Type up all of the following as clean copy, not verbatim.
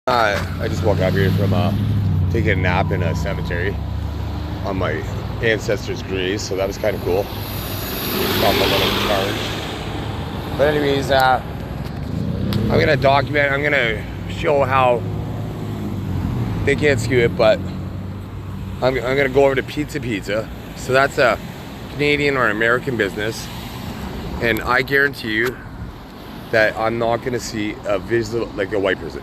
I just woke up here from taking a nap in a cemetery on my ancestors' graves, so that was kind of cool. Got my little charge. But anyways, I'm gonna document. I'm gonna show how they can't skew it, but I'm gonna go over to Pizza. So that's a Canadian or American business, and I guarantee you that I'm not gonna see a visible, like a white person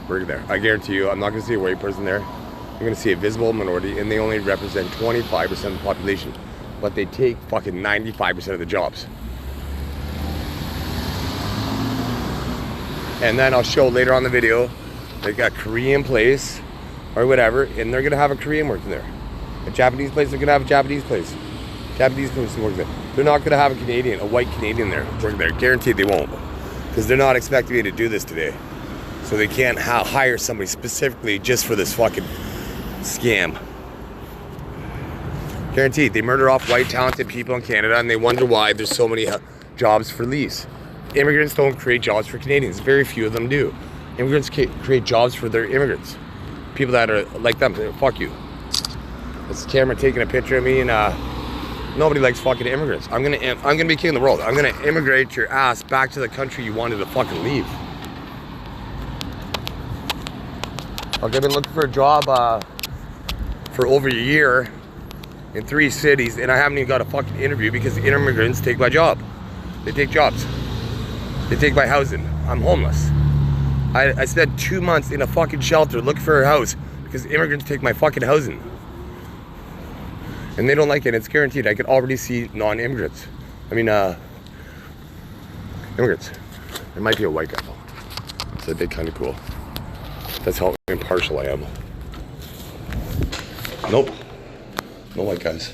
working there. I guarantee you, I'm not gonna see a white person there. I'm gonna see a visible minority, and they only represent 25% of the population, but they take fucking 95% of the jobs. And then I'll show later on the video, they got Korean place or whatever, and they're gonna have a Korean working there. A Japanese place, they're gonna have a Japanese place. Japanese person working there. They're not gonna have a Canadian, a white Canadian there working there. Guaranteed they won't, because they're not expecting me to do this today. So they can't hire somebody specifically just for this fucking scam. Guaranteed, they murder off white talented people in Canada, and they wonder why there's so many jobs for lease. Immigrants don't create jobs for Canadians. Very few of them do. Immigrants create jobs for their immigrants. People that are like them. Fuck you. This camera taking a picture of me, and nobody likes fucking immigrants. I'm gonna be king of the world. I'm gonna immigrate your ass back to the country you wanted to fucking leave. Like, I've been looking for a job for over a year in 3 cities, and I haven't even got a fucking interview because the immigrants take my job. They take jobs. They take my housing. I'm homeless. I spent 2 months in a fucking shelter looking for a house because immigrants take my fucking housing. And they don't like it. It's guaranteed. I could already see non-immigrants. I mean, immigrants. There might be a white guy though. So they're kind of cool. That's how impartial I am. Nope. No white guys.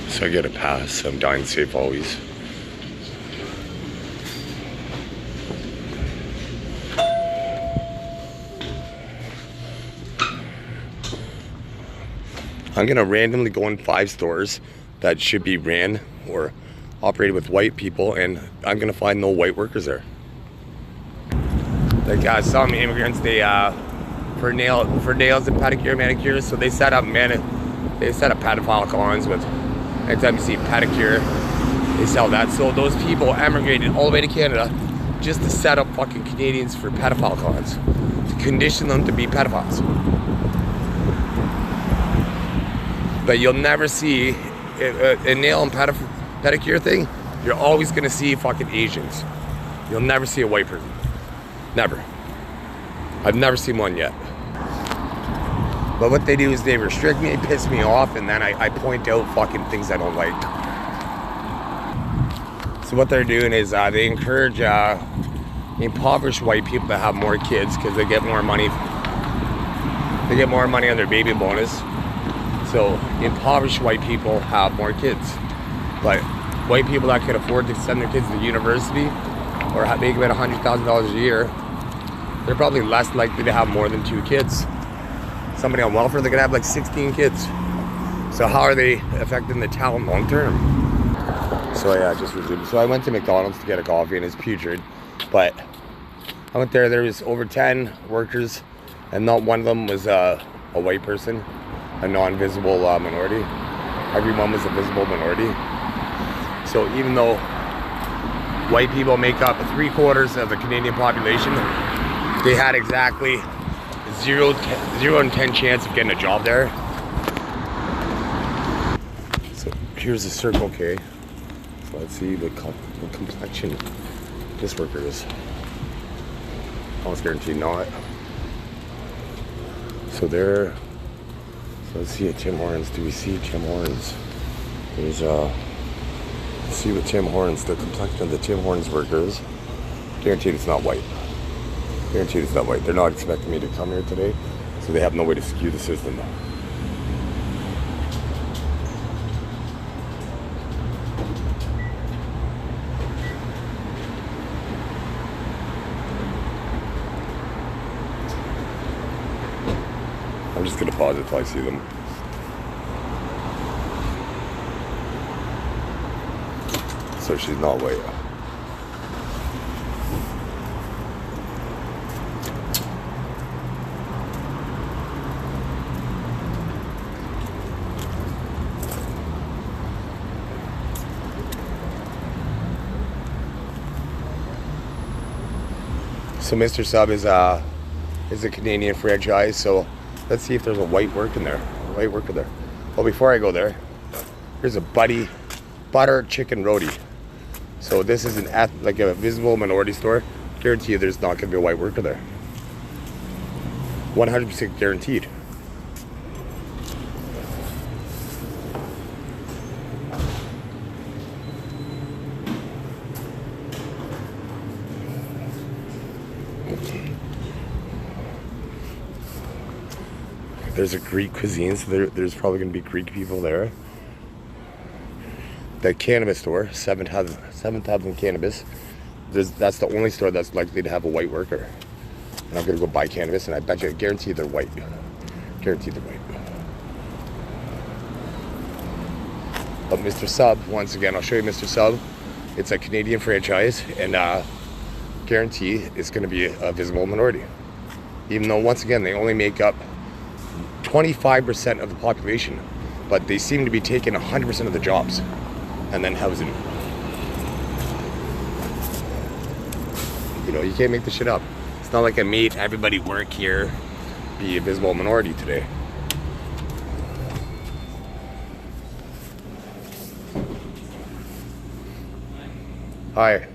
So I get a pass. I'm dying safe always. I'm gonna randomly go in 5 stores that should be ran or operated with white people, and I'm gonna find no white workers there. Like some immigrants, they for nails and pedicure, manicures, so they set up pedophile cons with. Anytime you see pedicure, they sell that. So those people emigrated all the way to Canada just to set up fucking Canadians for pedophile cons, to condition them to be pedophiles. But you'll never see a nail and pedicure thing. You're always gonna see fucking Asians. You'll never see a white person. Never. I've never seen one yet. But what they do is they restrict me, piss me off, and then I point out fucking things I don't like. So what they're doing is they encourage impoverished white people to have more kids because they get more money. They get more money on their baby bonus. So impoverished white people have more kids. But white people that can afford to send their kids to university or make about $100,000 a year, they're probably less likely to have more than 2 kids. Somebody on welfare, they're gonna have like 16 kids. So how are they affecting the talent long term? So yeah, just resumed. So I went to McDonald's to get a coffee, and it's putrid. But I went there was over 10 workers, and not one of them was a white person, a non-visible minority. Everyone was a visible minority. So even though white people make up 3/4 of the Canadian population, they had exactly 0 in 10 chance of getting a job there. So here's the Circle K. So let's see the complexion this worker is. Almost guaranteed not. So there. So let's see at Tim Hortons. Do we see Tim Hortons? There's let's see what Tim Hortons, the complexion of the Tim Hortons workers. Guaranteed it's not white. Guaranteed it's not white. They're not expecting me to come here today, so they have no way to skew the system. I'm just gonna pause it till I see them. So she's not white. So Mr. Sub is a Canadian franchise. So let's see if there's a white worker there. Well, before I go there, here's a butter chicken roti. So this is like a visible minority store. Guarantee you, there's not gonna be a white worker there. 100% guaranteed. There's a Greek cuisine, so there's probably going to be Greek people there. The cannabis store, 7,000 Cannabis. That's the only store that's likely to have a white worker. And I'm going to go buy cannabis, and I bet you, I guarantee they're white. Guaranteed they're white. But Mr. Sub, once again, I'll show you Mr. Sub. It's a Canadian franchise, and guarantee it's going to be a visible minority. Even though, once again, they only make up 25% of the population, but they seem to be taking 100% of the jobs and then housing. You know, you can't make this shit up. It's not like I made everybody work here be a visible minority today. Hi.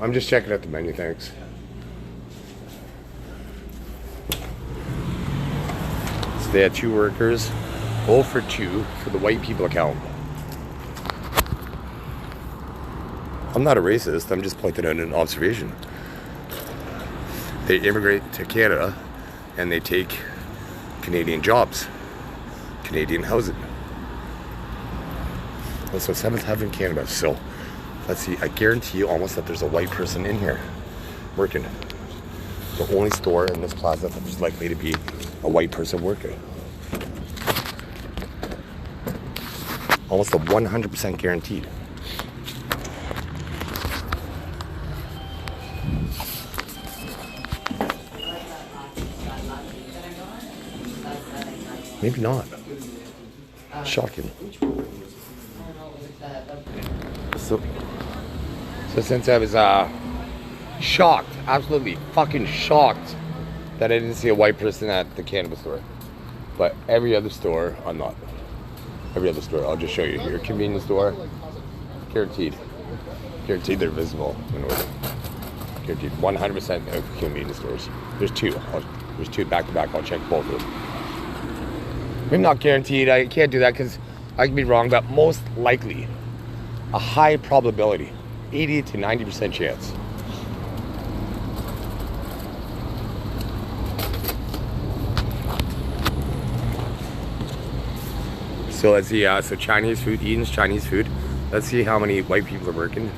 I'm just checking out the menu, thanks. They had 2 workers, 0 for 2 for the white people account. I'm not a racist, I'm just pointing out an observation. They immigrate to Canada and they take Canadian jobs, Canadian housing. Also, 7th Heaven Canada. So, let's see, I guarantee you almost that there's a white person in here working. The only store in this plaza that there's likely to be a white person working. Almost a 100% guaranteed. Maybe not. Shocking. So since I was shocked, absolutely fucking shocked that I didn't see a white person at the cannabis store. But every other store, I'm not. Every other store, I'll just show you here. Convenience store, guaranteed. Guaranteed they're visible. Guaranteed 100% of convenience stores. There's 2. There's 2 back to back. I'll check both of them. Maybe not guaranteed. I can't do that because I can be wrong, but most likely, a high probability, 80 to 90% chance. So let's see, so Chinese food, Eden's Chinese food. Let's see how many white people are working.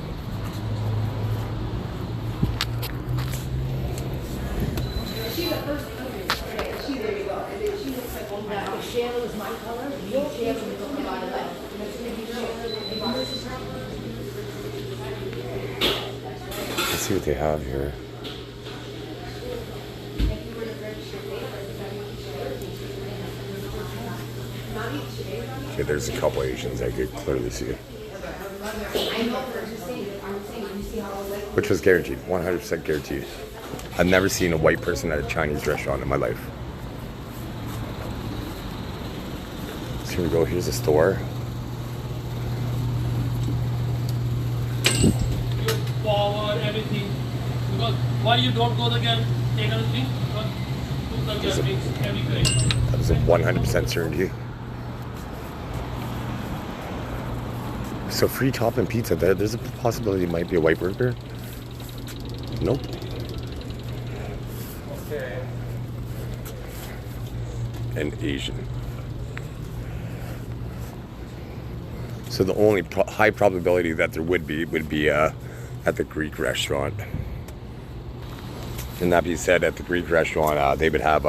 Let's see what they have here. Okay, there's a couple Asians I could clearly see. Which was guaranteed, 100% guaranteed. I've never seen a white person at a Chinese restaurant in my life. So here we go, here's a store. Forward everything. Because why you don't go again, take other things? Because That is a 100% certainty. So free topping pizza, there's a possibility it might be a white worker. Nope. Okay. And Asian. So the only high probability that there would be at the Greek restaurant. And that being said, at the Greek restaurant, they would have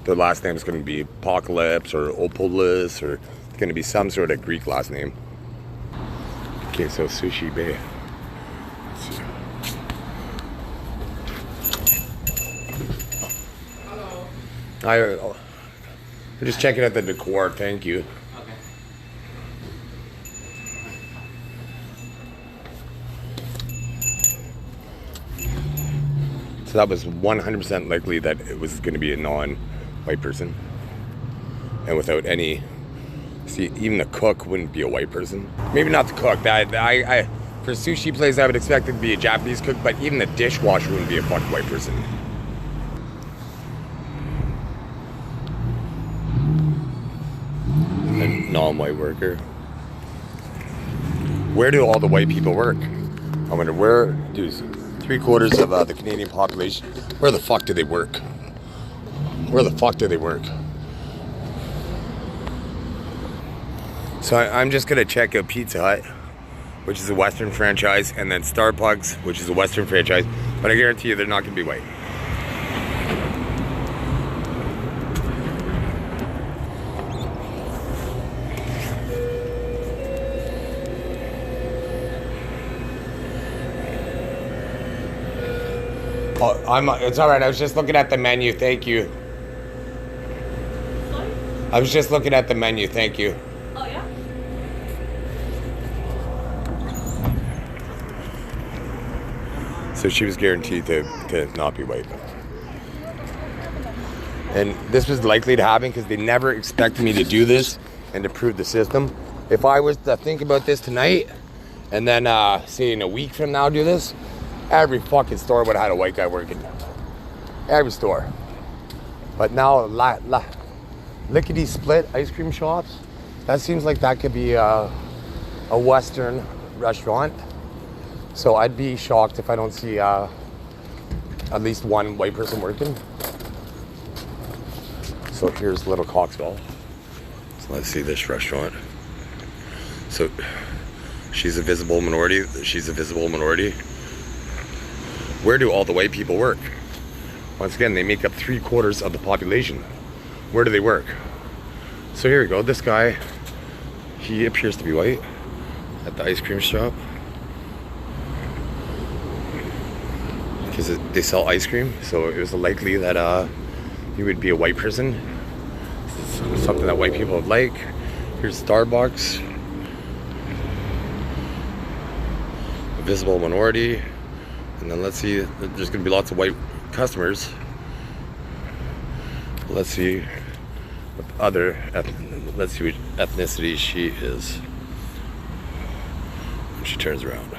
their last name is going to be Apocalypse or Opolis, or it's going to be some sort of Greek last name. Okay, so Sushi Bay. Let's see. Hello. I'm just checking out the decor. Thank you. Okay. So that was 100% likely that it was going to be a non-white person, and without any. See, even the cook wouldn't be a white person. Maybe not the cook. I for a sushi place, I would expect it to be a Japanese cook, but even the dishwasher wouldn't be a fucking white person. A non-white worker. Where do all the white people work? I wonder where do 3/4 of the Canadian population, where the fuck do they work? Where the fuck do they work? So I'm just gonna check out Pizza Hut, which is a Western franchise, and then Starbucks, which is a Western franchise, but I guarantee you they're not gonna be white. Oh, it's all right. I was just looking at the menu. Thank you. Sorry? I was just looking at the menu. Thank you. Oh, yeah? So she was guaranteed to not be white. And this was likely to happen because they never expected me to do this and to prove the system. If I was to think about this tonight and then say in a week from now do this, every fucking store would have had a white guy working. Every store. But now, lickety split ice cream shops, that seems like that could be a Western restaurant. So I'd be shocked if I don't see at least one white person working. So here's Little Coxwell. So let's see this restaurant. So she's a visible minority. She's a visible minority. Where do all the white people work? Once again, they make up 3/4 of the population. Where do they work? So here we go. This guy, he appears to be white at the ice cream shop. Because they sell ice cream, so it was likely that he would be a white person. It's something that white people would like. Here's Starbucks. A visible minority. And then let's see, there's going to be lots of white customers. Let's see what other, let's see what ethnicity she is when she turns around.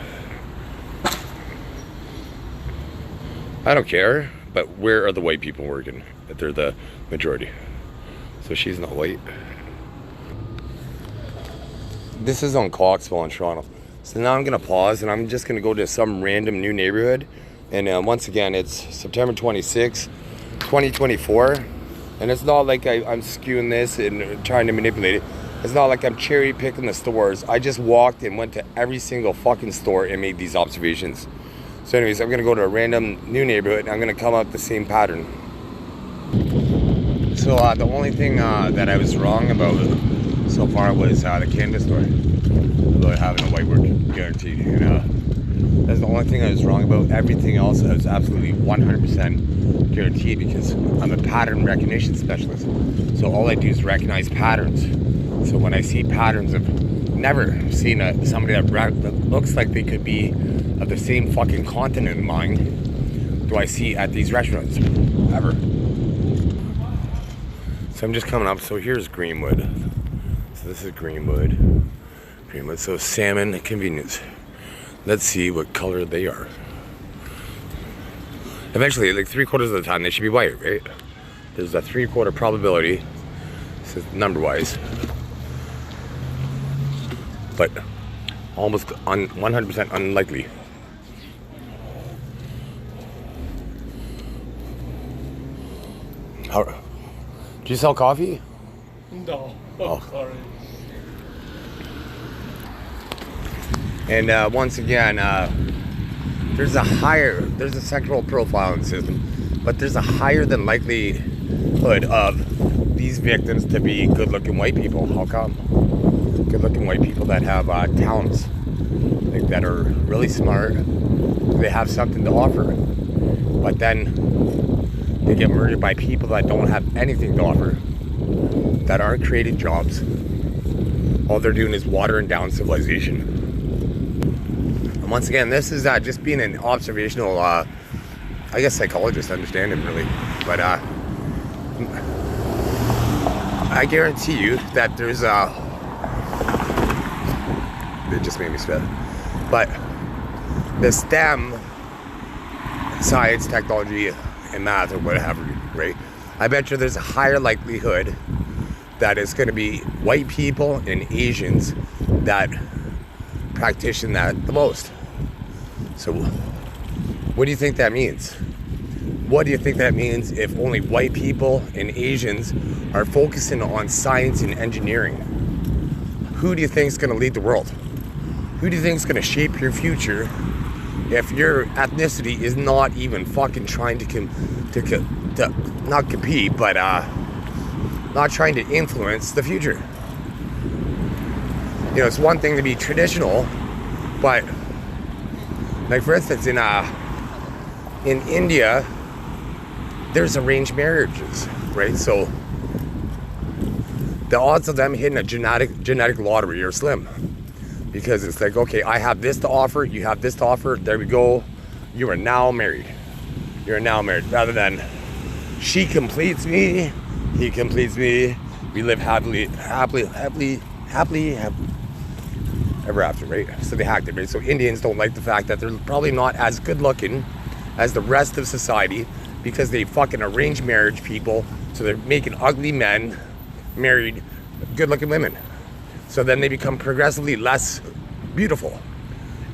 I don't care, but where are the white people working? That they're the majority. So she's not white. This is on Coxwell in Toronto. So now I'm gonna pause and I'm just gonna go to some random new neighborhood. And once again, it's September 26, 2024. And it's not like I'm skewing this and trying to manipulate it. It's not like I'm cherry picking the stores. I just walked and went to every single fucking store and made these observations. So anyways, I'm gonna go to a random new neighborhood and I'm gonna come up the same pattern. So the only thing that I was wrong about so far was the canvas store. About having a white work guaranteed. And that's the only thing I was wrong about. Everything else I was absolutely 100% guaranteed because I'm a pattern recognition specialist. So all I do is recognize patterns. So when I see patterns, I've never seen somebody that looks like they could be of the same fucking continent of mine do I see at these restaurants, ever. So I'm just coming up, so here's Greenwood. So this is Greenwood. So salmon convenience. Let's see what color they are. Eventually, like 3/4 of the time, they should be white, right? There's a 3/4 probability, so number-wise, but almost 100% unlikely. How, do you sell coffee? No. Oh. Sorry. And once again, there's a sexual profiling system, but there's a higher than likelihood of these victims to be good-looking white people. How come? Good-looking white people that have talents like that are really smart. They have something to offer, but then they get murdered by people that don't have anything to offer, that aren't creating jobs. All they're doing is watering down civilization. And once again, this is just being an observational, I guess, psychologist, understanding really. But I guarantee you that there's it just made me spit. But the STEM, science, technology, and math, or whatever, right? I bet you there's a higher likelihood that it's going to be white people and Asians that practice that the most. So what do you think that means? What do you think that means if only white people and Asians are focusing on science and engineering? Who do you think is going to lead the world? Who do you think is going to shape your future if your ethnicity is not even fucking trying to not compete, but not trying to influence the future? You know, it's one thing to be traditional, but like for instance, in India, there's arranged marriages, right? So the odds of them hitting a genetic lottery are slim, because it's like, okay, I have this to offer, you have this to offer, there we go, you are now married. You're now married, rather than she completes me, he completes me, we live happily ever after, right? So they hacked it, right? So Indians don't like the fact that they're probably not as good looking as the rest of society, because they fucking arrange marriage people, so they're making ugly men married good looking women. So then they become progressively less beautiful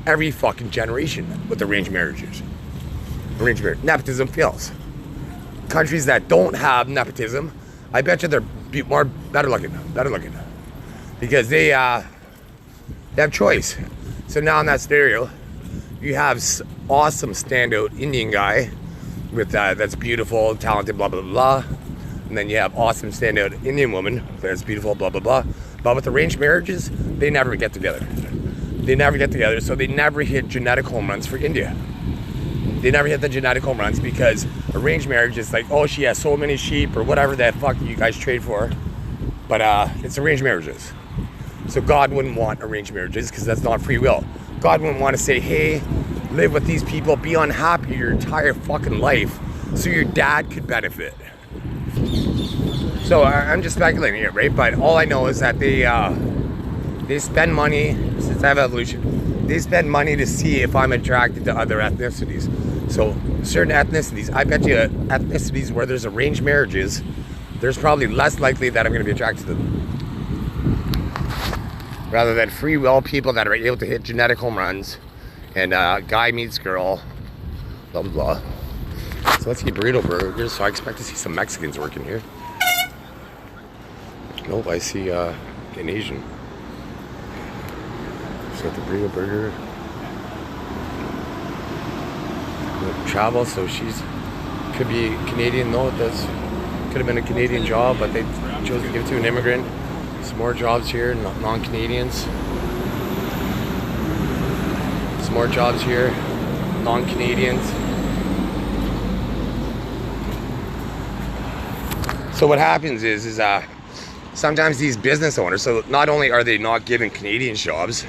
every fucking generation with arranged marriages. Arranged marriage. Nepotism fails. Countries that don't have nepotism, I bet you they're better looking, because they have choice. So now in that scenario, you have awesome standout Indian guy with that's beautiful, talented, blah blah blah, and then you have awesome standout Indian woman that's beautiful, blah blah blah. But with arranged marriages, they never get together. So they never hit genetic home runs for India. They never hit the genetic home runs, because arranged marriage is like, oh, she has so many sheep or whatever that fuck you guys trade for, but it's arranged marriages. So God wouldn't want arranged marriages, because that's not free will. God wouldn't want to say, hey, live with these people, be unhappy your entire fucking life so your dad could benefit. So I'm just speculating here, right? But all I know is that they spend money, since I have evolution, they spend money to see if I'm attracted to other ethnicities. So certain ethnicities, I bet you ethnicities where there's arranged marriages, there's probably less likely that I'm going to be attracted to them, rather than free will people that are able to hit genetic home runs, and guy meets girl, blah blah blah. So let's get burrito burgers. So I expect to see some Mexicans working here. Nope, I see an Asian. She's got the burrito burger. Travel, so she's could be Canadian. No, that's could have been a Canadian job, but they chose to give it to an immigrant. Some more jobs here, non-Canadians. Some more jobs here, non-Canadians. So what happens is sometimes these business owners, so not only are they not giving Canadians jobs,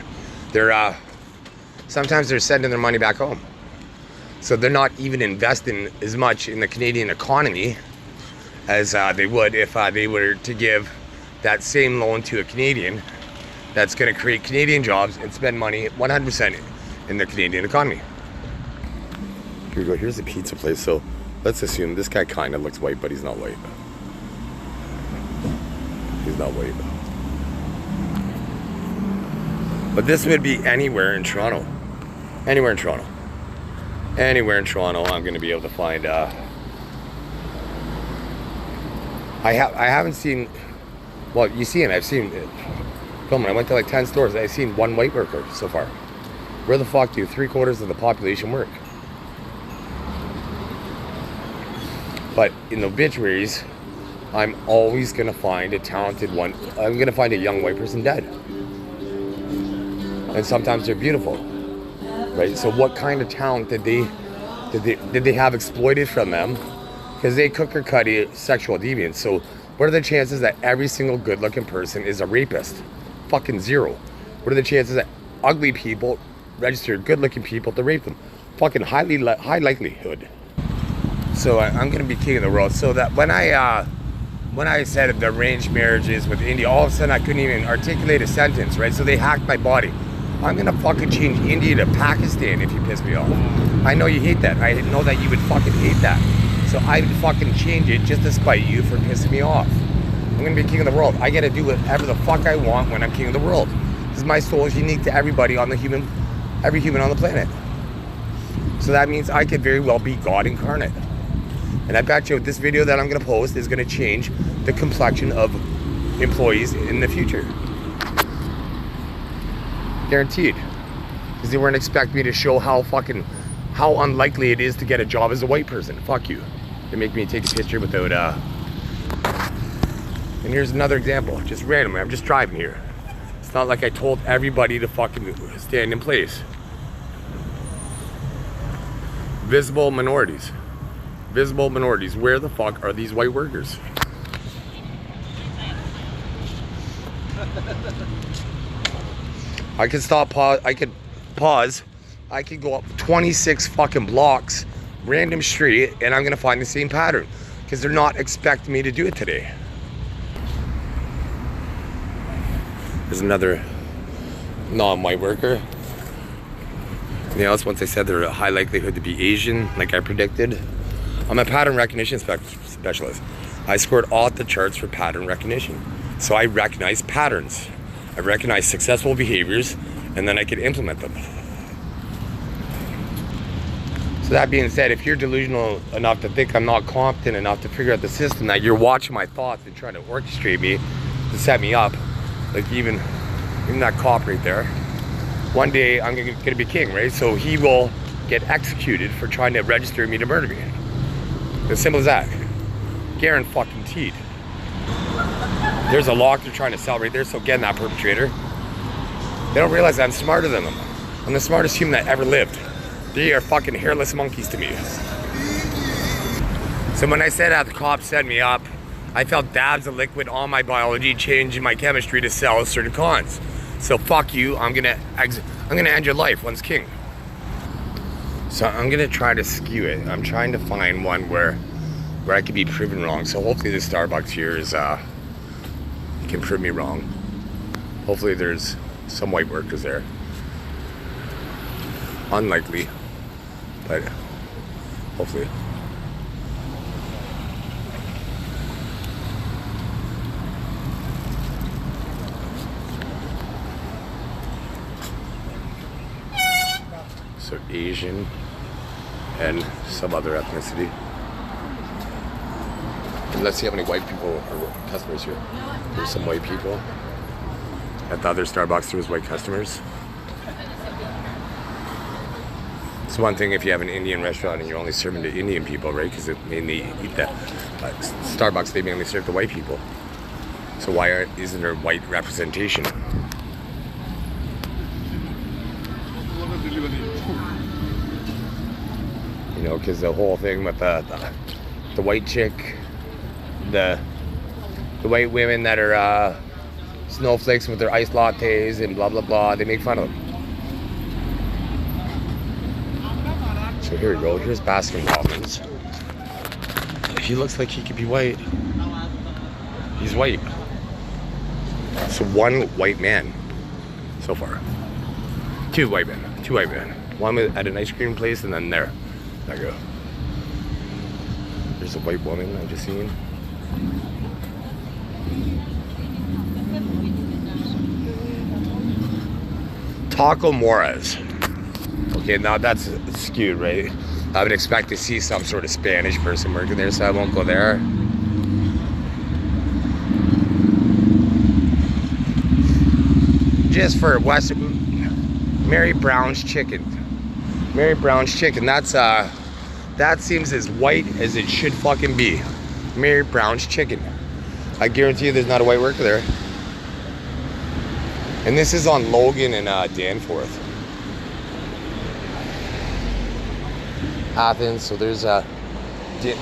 they're sometimes they're sending their money back home. So they're not even investing as much in the Canadian economy as they would if they were to give that same loan to a Canadian that's going to create Canadian jobs and spend money 100% in the Canadian economy. Here we go. Here's the pizza place. So let's assume this guy kind of looks white, but he's not white. He's not white. But this would be anywhere in Toronto. Anywhere in Toronto. Anywhere in Toronto, I'm going to be able to find. I haven't seen. Well, you see it. I've seen it. Filming. I went to like 10 stores. I've seen one white worker so far. Where the fuck do 3/4 of the population work? But in the obituaries, I'm always gonna find a talented one. I'm gonna find a young white person dead. and sometimes they're beautiful, right? So what kind of talent did they have exploited from them? Because they cooker cutty sexual deviants. So what are the chances that every single good-looking person is a rapist? Fucking zero. What are the chances that ugly people register good-looking people to rape them? Fucking high likelihood. So I'm gonna be king of the world. So that when I said the arranged marriages with India, all of a sudden I couldn't even articulate a sentence, right? So they hacked my body. I'm gonna fucking change India to Pakistan if you piss me off. I know you hate that. I know that you would fucking hate that. So I would fucking change it just to spite you for pissing me off. I'm gonna be king of the world. I get to do whatever the fuck I want when I'm king of the world. Because my soul is unique to everybody on every human on the planet. So that means I could very well be God incarnate. And I bet you this video that I'm gonna post is gonna change the complexion of employees in the future. Guaranteed. Because they weren't expecting me to show how unlikely it is to get a job as a white person. Fuck you. They make me take a picture without And here's another example, just randomly. I'm just driving here. It's not like I told everybody to fucking stand in place. Visible minorities. Visible minorities. Where the fuck are these white workers? I could pause. I could go up 26 fucking blocks, random street, and I'm gonna find the same pattern. Because they're not expecting me to do it today. There's another non-white worker. You know, once I said they're a high likelihood to be Asian, like I predicted. I'm a pattern recognition specialist. I scored off the charts for pattern recognition. So I recognize patterns. I recognize successful behaviors, and then I can implement them. So that being said, if you're delusional enough to think I'm not competent enough to figure out the system, that you're watching my thoughts and trying to orchestrate me to set me up, like even that cop right there, one day I'm gonna be king, right? So he will get executed for trying to register me to murder me. As simple as that. Guaranteed. There's a lock they're trying to sell right there, so again, that perpetrator. They don't realize I'm smarter than them. I'm the smartest human that ever lived. They are fucking hairless monkeys to me. So when I said that the cops set me up, I felt dabs of liquid on my biology, changing my chemistry to sell certain cons. So fuck you, I'm gonna end your life once king. So I'm gonna try to skew it. I'm trying to find one where I can be proven wrong. So hopefully the Starbucks here is can prove me wrong. Hopefully there's some white workers there. Unlikely, but hopefully. So Asian and some other ethnicity. And let's see how many white people are customers here. There's some white people. At the other Starbucks there was white customers. It's one thing if you have an Indian restaurant and you're only serving to Indian people, right? Because they mainly eat that. Starbucks, they mainly serve to white people. So why isn't there white representation? You know, because the whole thing with the white chick, the white women that are snowflakes with their iced lattes and blah blah blah, they make fun of them. So here we go, here's Baskin Robbins. He looks like he could be white. He's white. So one white man so far. Two white men. One at an ice cream place and then there I go. There's a white woman I just seen. Taco Moras. Okay, now that's skewed, right? I would expect to see some sort of Spanish person working there, so I won't go there. Just for Western, Mary Brown's Chicken. Mary Brown's Chicken, that seems as white as it should fucking be. Mary Brown's Chicken. I guarantee you there's not a white worker there. And this is on Logan and Danforth. Athens, so there's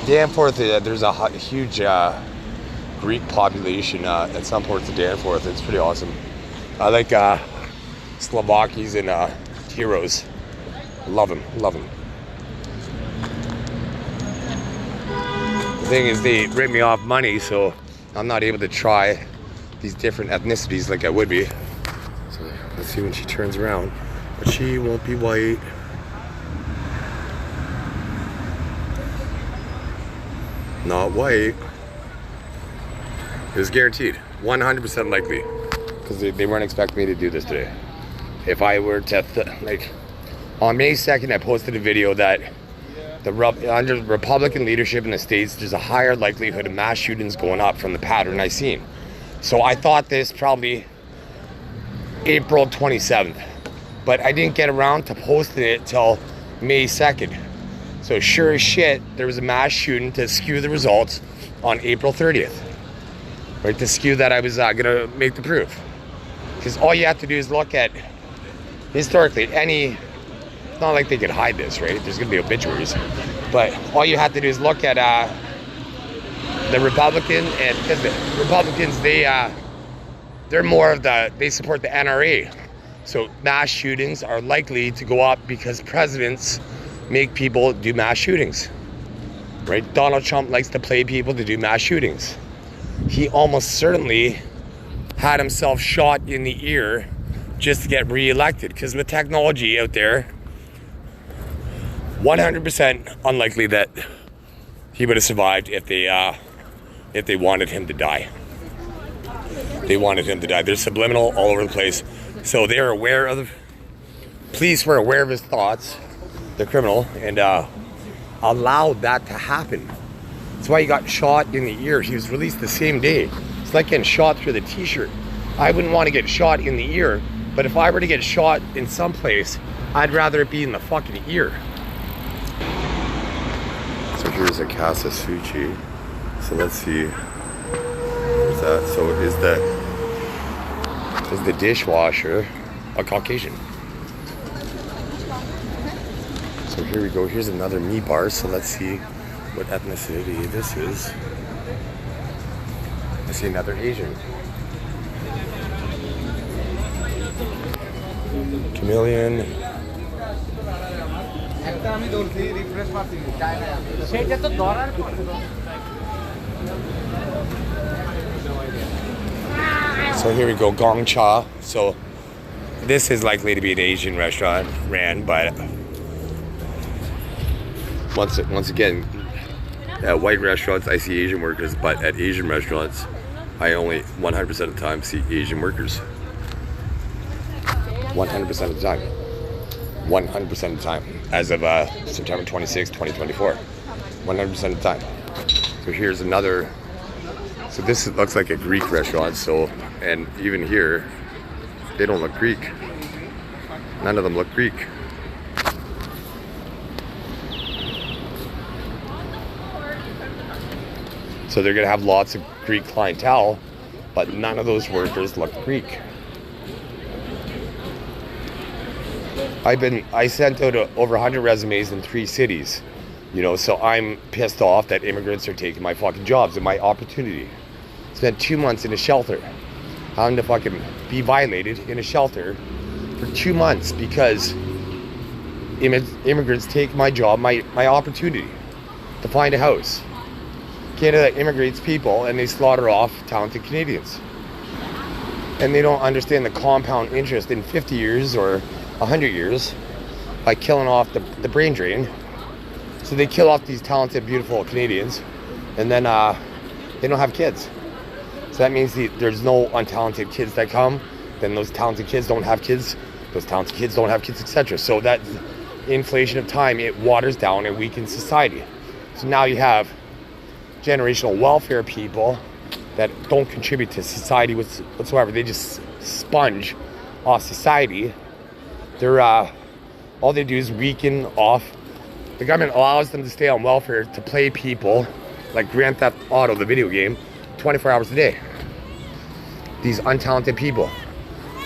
Danforth, there's a huge Greek population at some parts of Danforth. It's pretty awesome. I like Slovakis and Heroes. Love them, love them. The thing is, they rip me off money, so I'm not able to try these different ethnicities like I would be. So let's see when she turns around. But she won't be white. Not white. It was guaranteed. 100% likely. Because they weren't expecting me to do this today. If I were to, like, on May 2nd, I posted a video that under Republican leadership in the States, there's a higher likelihood of mass shootings going up from the pattern I seen. So I thought this probably April 27th. But I didn't get around to posting it till May 2nd. So sure as shit, there was a mass shooting to skew the results on April 30th. Right, to skew that I was gonna make the proof. Because all you have to do is look at, historically, it's not like they could hide this, right? There's gonna be obituaries. But all you have to do is look at the Republican, and because the Republicans, they're more of they support the NRA. So mass shootings are likely to go up because presidents make people do mass shootings, right? Donald Trump likes to play people to do mass shootings. He almost certainly had himself shot in the ear just to get re-elected, because with technology out there, 100% unlikely that he would have survived if they wanted him to die. They wanted him to die. There's subliminal all over the place. So they're aware of, police were aware of his thoughts, the criminal, and allowed that to happen. That's why he got shot in the ear. He was released the same day. It's like getting shot through the t-shirt. I wouldn't want to get shot in the ear, but if I were to get shot in some place, I'd rather it be in the fucking ear. So here's a Casa Sushi. So let's see. What's that? So is the dishwasher a Caucasian? So here we go. Here's another meat bar. So let's see what ethnicity this is. I see another Asian. Chameleon. So here we go, Gong Cha. So this is likely to be an Asian restaurant ran, but once again, at white restaurants I see Asian workers, but at Asian restaurants I only 100% of the time see Asian workers. 100% of the time. 100% of the time. As of September 26, 2024. 100% of the time. So here's another. So this looks like a Greek restaurant. So, and even here, they don't look Greek. None of them look Greek. So they're gonna have lots of Greek clientele, but none of those workers look Greek. I sent out over 100 resumes in 3 cities, you know, so I'm pissed off that immigrants are taking my fucking jobs and my opportunity. Spent 2 months in a shelter, having to fucking be violated in a shelter for 2 months because immigrants take my job, my opportunity to find a house. Canada immigrates people and they slaughter off talented Canadians. And they don't understand the compound interest in 50 years or 100 years by killing off the brain drain. So they kill off these talented, beautiful Canadians, and then they don't have kids. So that means there's no untalented kids that come, then those talented kids don't have kids, those talented kids don't have kids, etc. So that inflation of time, it waters down and weakens society. So now you have generational welfare people that don't contribute to society whatsoever. They just sponge off society. They're all they do is weaken off. The government allows them to stay on welfare to play people like Grand Theft Auto, the video game, 24 hours a day. These untalented people.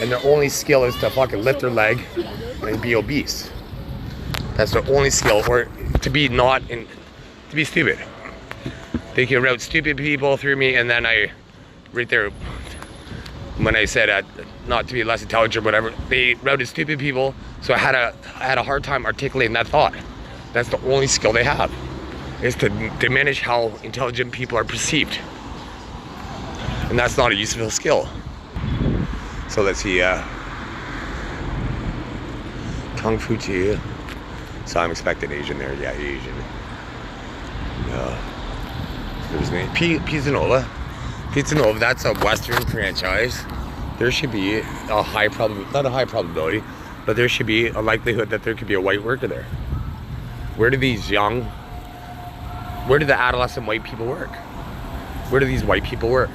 and their only skill is to fucking lift their leg and be obese. That's their only skill, or to be stupid. They can route stupid people through me, and then right there, when I said not to be less intelligent or whatever, they routed stupid people, so I had a hard time articulating that thought. That's the only skill they have, is to diminish how intelligent people are perceived. And that's not a useful skill. So let's see, Kung Fu Tea. So I'm expecting Asian there, yeah, Asian. There's Pizza Nova. Pizza Nova, that's a Western franchise. There should be a high probability, not a high probability, but there should be a likelihood that there could be a white worker there. Where do the adolescent white people work? Where do these white people work?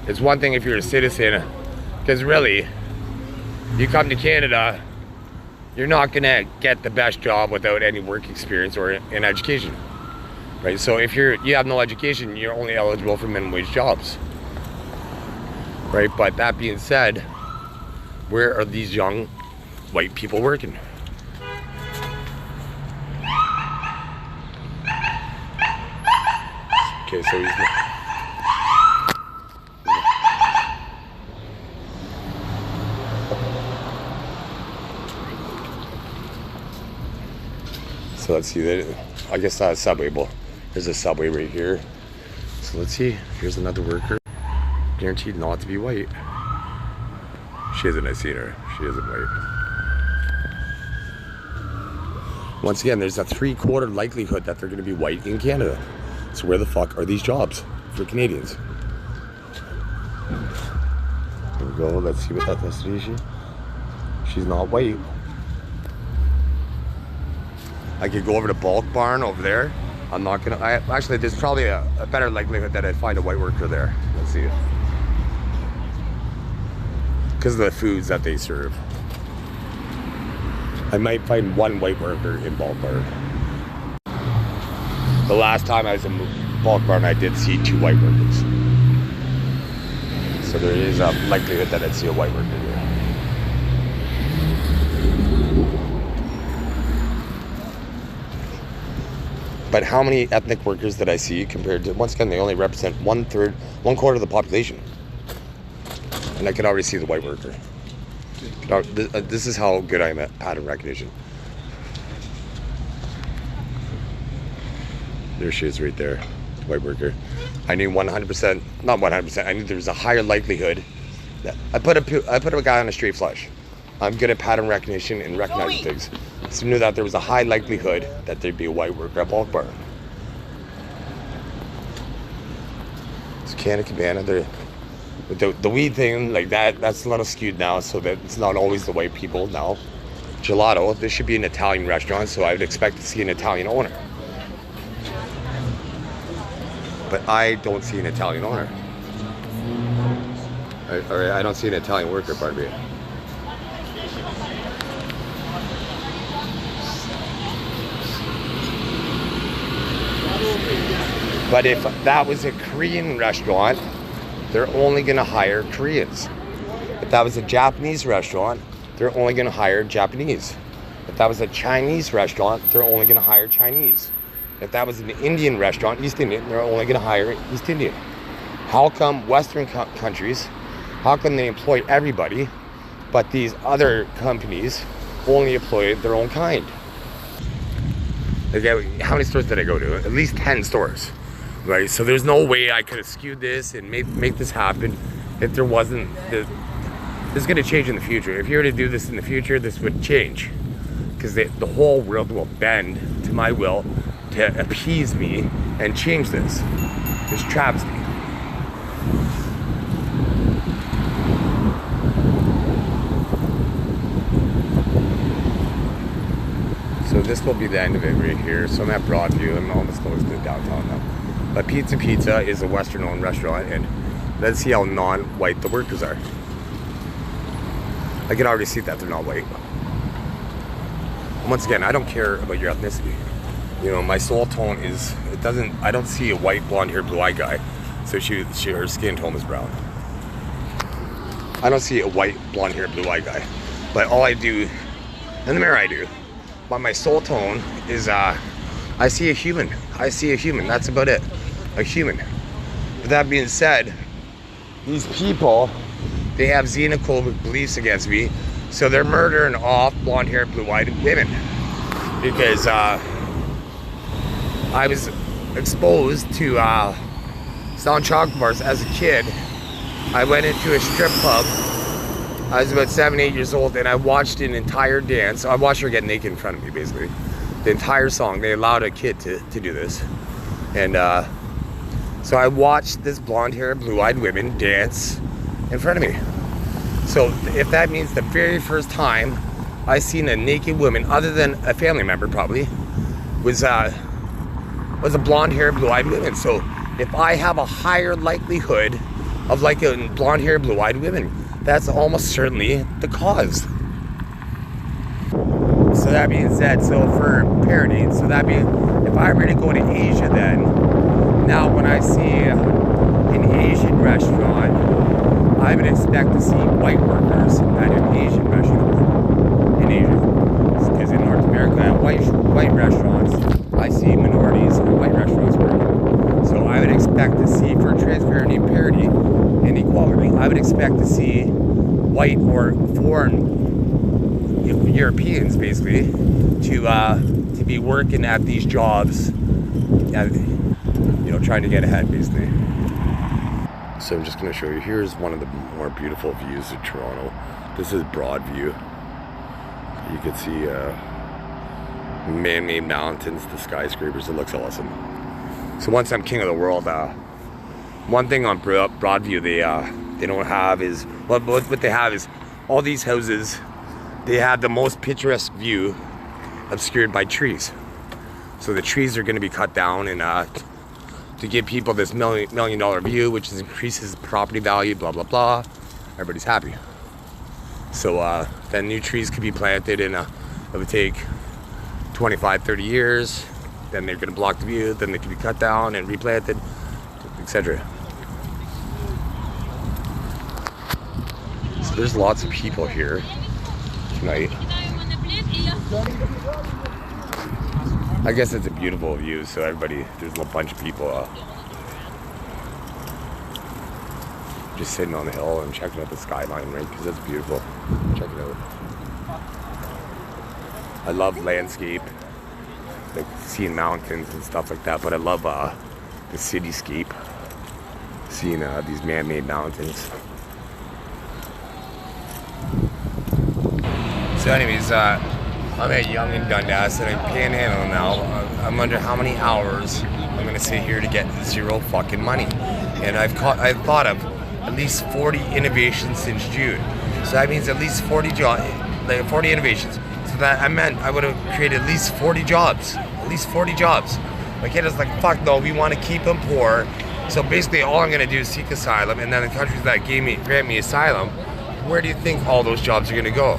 It's one thing if you're a citizen, because really, you come to Canada, you're not gonna get the best job without any work experience or an education, right? So if you have no education, you're only eligible for minimum wage jobs, right? But that being said, where are these young white people working? Okay, so he's so let's see that. I guess that's Subway. Well, there's a Subway right here. So let's see. Here's another worker. Guaranteed not to be white. She isn't. I seen her. She isn't white. Once again, there's a 3/4 likelihood that they're going to be white in Canada. So where the fuck are these jobs for Canadians? Here we go. Let's see what ethnicity is she. She's not white. I could go over to Bulk Barn over there. I'm not gonna. Actually, there's probably a better likelihood that I'd find a white worker there. Let's see. Because of the foods that they serve. I might find one white worker in Bulk Barn. The last time I was in Bulk Barn, I did see 2 white workers. So there is a likelihood that I'd see a white worker here. But how many ethnic workers did I see compared to, once again, they only represent 1/4 of the population. And I could already see the white worker. This is how good I am at pattern recognition. There she is right there, white worker. I knew 100%, not 100%, I knew there was a higher likelihood that I put a guy on a straight flush. I'm good at pattern recognition and recognizing things. So I knew that there was a high likelihood that there'd be a white worker at Bulk Barn. So Canna Cabana, the weed thing, like that's a little skewed now, so that it's not always the white people now. Gelato, this should be an Italian restaurant, so I would expect to see an Italian owner. But I don't see an Italian owner. I don't see an Italian worker, pardon me. But if that was a Korean restaurant, they're only gonna hire Koreans. If that was a Japanese restaurant, they're only gonna hire Japanese. If that was a Chinese restaurant, they're only gonna hire Chinese. If that was an Indian restaurant, East Indian, they're only gonna hire East Indian. How come Western countries, how come they employ everybody, but these other companies only employ their own kind? Like, how many stores did I go to? At least 10 stores, right? So there's no way I could have skewed this and make this happen if there wasn't, this is gonna change in the future. If you were to do this in the future, this would change. Because the whole world will bend to my will to appease me and change this travesty. So this will be the end of it right here. So I'm at Broadview. I'm almost close to downtown now. But Pizza is a Western-owned restaurant, and let's see how non-white the workers are. I can already see that they're not white. Once again, I don't care about your ethnicity. You know, my soul tone is, I don't see a white, blonde-haired, blue-eyed guy. So her skin tone is brown. I don't see a white, blonde-haired, blue-eyed guy. But all I do, in the mirror I do, but my soul tone is, I see a human. I see a human. That's about it. A human. But that being said, these people, they have xenophobic beliefs against me, so they're murdering off blonde-haired, blue-eyed women. Because I was exposed to selling chocolate bars as a kid. I went into a strip club. I was about 7, 8 years old, and I watched an entire dance. I watched her get naked in front of me, basically. The entire song. They allowed a kid to do this. And so I watched this blonde-haired, blue-eyed women dance in front of me. So if that means the very first time I seen a naked woman, other than a family member probably, was a blonde-haired, blue-eyed woman. So if I have a higher likelihood of liking blonde-haired, blue-eyed women, that's almost certainly the cause. So that being said, so for parody, so that means if I were to go to Asia then, now when I see an Asian restaurant, I would expect to see white workers at an Asian restaurant in Asia. Because in North America, at white restaurants, I see minorities in white restaurants working. So I would expect to see, for transparency and parity and equality, I would expect to see white or foreign Europeans, basically, to be working at these jobs, trying to get ahead, basically. So I'm just going to show you. Here's one of the more beautiful views of Toronto. This is Broadview. You can see man-made mountains, the skyscrapers. It looks awesome. So once I'm king of the world, one thing on Broadview they don't have is, what they have is all these houses, they have the most picturesque view obscured by trees. So the trees are going to be cut down and to give people this million dollar view, which increases property value, blah, blah, blah. Everybody's happy. So then new trees could be planted and it would take 25, 30 years. Then they're going to block the view. Then they can be cut down and replanted, etc. So there's lots of people here tonight. I guess it's a beautiful view, so there's a bunch of people just sitting on the hill and checking out the skyline, right? Because it's beautiful. Check it out. I love landscape, like seeing mountains and stuff like that, but I love the cityscape, seeing these man-made mountains. So anyways, I'm at Yonge and Dundas and I'm panhandling now. I'm under how many hours I'm gonna sit here to get zero fucking money. And I've thought of at least 40 innovations since June. So that means at least 40 innovations. So that I meant I would have created at least 40 jobs. At least 40 jobs. My kid is like, fuck no, we want to keep them poor. So basically all I'm gonna do is seek asylum, and then the countries that grant me asylum, where do you think all those jobs are gonna go?